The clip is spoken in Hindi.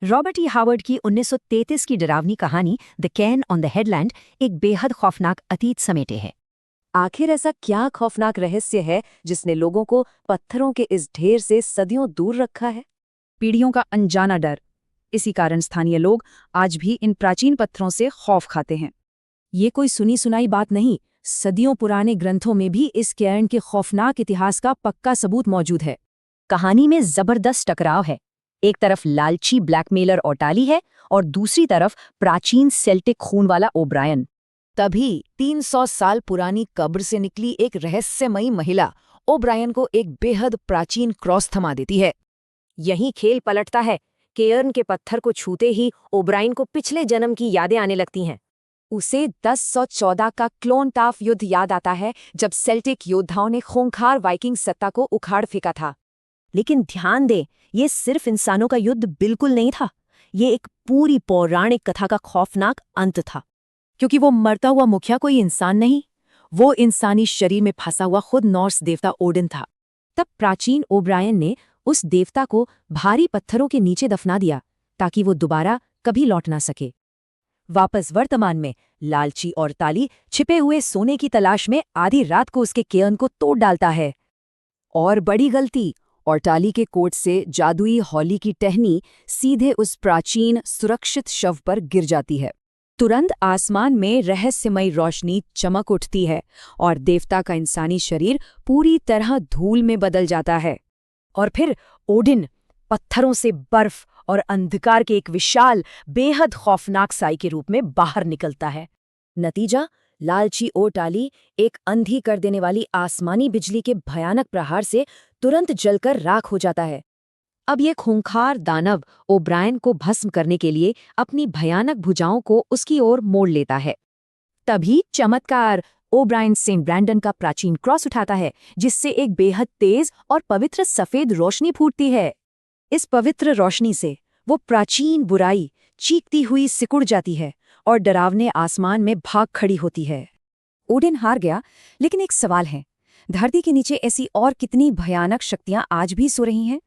रॉबर्ट ई हावर्ड की 1933 की डरावनी कहानी the can on the headland एक बेहद खौफनाक अतीत समेटे है। आखिर ऐसा क्या खौफनाक रहस्य है जिसने लोगों को पत्थरों के इस ढेर से सदियों दूर रखा है? पीढ़ियों का अनजाना डर। इसी कारण स्थानीय लोग आज भी इन प्राचीन पत्थरों से खौफ खाते हैं। ये कोई सुनी सुनाई बात नहीं, सदियों पुराने ग्रंथों में भी इस कैर्न के खौफनाक इतिहास का पक्का सबूत मौजूद है। कहानी में जबरदस्त टकराव है। एक तरफ लालची ब्लैकमेलर ओटाली है और दूसरी तरफ प्राचीन सेल्टिक खून वाला ओब्रायन। तभी 300 साल पुरानी कब्र से निकली एक रहस्यमयी महिला ओब्रायन को एक बेहद प्राचीन क्रॉस थमा देती है। यही खेल पलटता है। केयर्न के पत्थर को छूते ही ओब्रायन को पिछले जन्म की यादें आने लगती हैं। उसे 1014 का क्लोनटाफ युद्ध याद आता है, जब सेल्टिक योद्धाओं ने खूंखार वाइकिंग सत्ता को उखाड़ फेंका था। लेकिन ध्यान दे, ये सिर्फ इंसानों का युद्ध बिल्कुल नहीं था। ये एक पूरी पौराणिक कथा का खौफनाक अंत था। क्योंकि वो मरता हुआ मुखिया कोई इंसान नहीं, वो इंसानी शरीर में फंसा हुआ खुद नॉर्स देवता ओडिन था। तब प्राचीन ओब्रायन ने उस देवता को भारी पत्थरों के नीचे दफना दिया ताकि वो दोबारा कभी लौट ना सके। वापस वर्तमान में लालची और ताली छिपे हुए सोने की तलाश में आधी रात को उसके केयर्न को तोड़ डालता है। और बड़ी गलती, औरटाली के कोट से जादुई हॉली की टहनी सीधे उस प्राचीन सुरक्षित शव पर गिर जाती है। तुरंत आसमान में रहस्यमयी रोशनी चमक उठती है और देवता का इंसानी शरीर पूरी तरह धूल में बदल जाता है। और फिर ओडिन पत्थरों से बर्फ और अंधकार के एक विशाल बेहद खौफनाक साई के रूप में बाहर निकलता है। नतीजा, लालची ओटाली एक अंधी कर देने वाली आसमानी बिजली के भयानक प्रहार से तुरंत जलकर राख हो जाता है। अब ये खूंखार दानव ओब्रायन को भस्म करने के लिए अपनी भयानक भुजाओं को उसकी ओर मोड़ लेता है। तभी चमत्कार, ओब्रायन सेंट ब्रैंडन का प्राचीन क्रॉस उठाता है, जिससे एक बेहद तेज और पवित्र सफेद रोशनी फूटती है। इस पवित्र रोशनी से वो प्राचीन बुराई चीखती हुई सिकुड़ जाती है और डरावने आसमान में भाग खड़ी होती है। ओडिन हार गया, लेकिन एक सवाल है, धरती के नीचे ऐसी और कितनी भयानक शक्तियां आज भी सो रही हैं?